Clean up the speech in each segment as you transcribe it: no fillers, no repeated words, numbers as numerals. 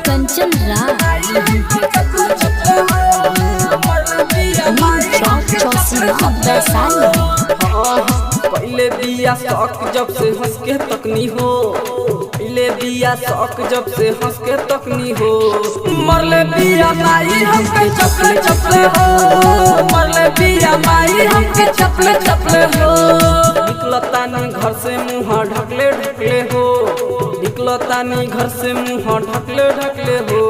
कंचन राज पहले बिया शौक जब से हंस के तकनी हो, पहले बिया शौक जब से हंस के तकनी हो। मरले बिया माई हमके चपले चपले हो, मरले बिया माई हमके चपले चपले हो। निकलतानी घर से मुँह ढकले ढकले हो, निकलतानी घर से मुँह ढकले ढकले हो।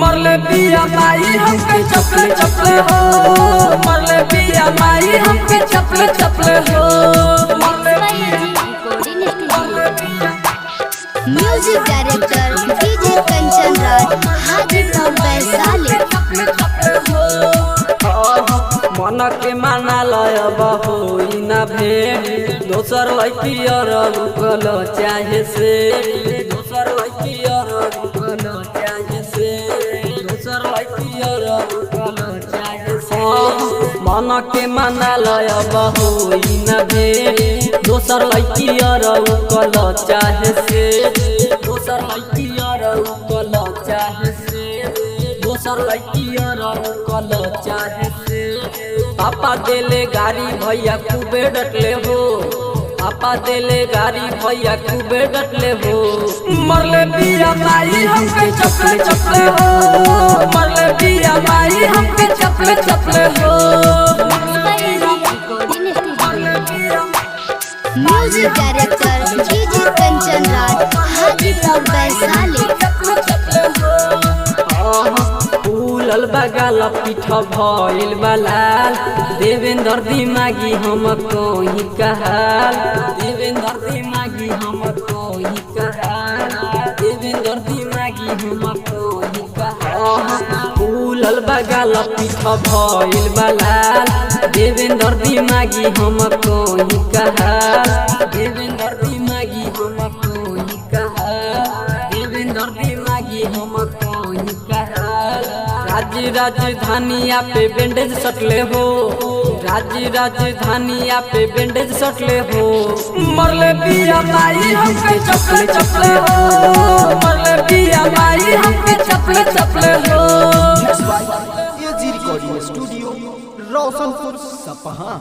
मरले बिया माई हमके चपले चपले हो, मरले बिया माई हमके चपले चपले हो। Music director DJ Kanchan Raj Hajipur Vaishali. मन के माना लय होई ना भेंट, दोसर लड़की और रुकल चाहे से, दोसर लड़की और रुकल चाहे से, दोसर लड़की और रुकल चाहे से। मन के माना लय होई ना भेंट, दोसर लड़की और रुकल चाहे से, दोसर लड़की और रुकल चाहे से, दोसर लड़की और रुकल चाहे से। पापा देले गाड़ी भैया खूबे डटले हो, पापा देले गाड़ी भैया खूबे डटले हो। मरले बिया माई हमके चपले चपले हो, मरले बिया माई हमके चपले चपले हो। Music director DJ Kanchan Raj Hajipur Vaishali. फूलल बगाल पीठ भइल बलाल, देवेंद्र दिमागी हम कोई कहाल, देवेंद्र दिमागी हम कोई कहाल, देवेंद्र दिमागी हम कोई कहाल। फूलल बगाल पीठ भइल बलाल, देवेंद्र दिमागी हम कोई कहाल, देवेंद्र दिमागी हम कोई कहाल, देवेंद्र दिमागी हम कोई कहाल। राजधानिया पे बैंडेज सटले हो, राजधानिया पे बैंडेज सटले हो। मरले बिया माई हमके चपले चपले हो, मरले बिया माई हमके चपले चपले हो। एजी रिकॉर्डिंग स्टूडियो रोशनपुर सपहा।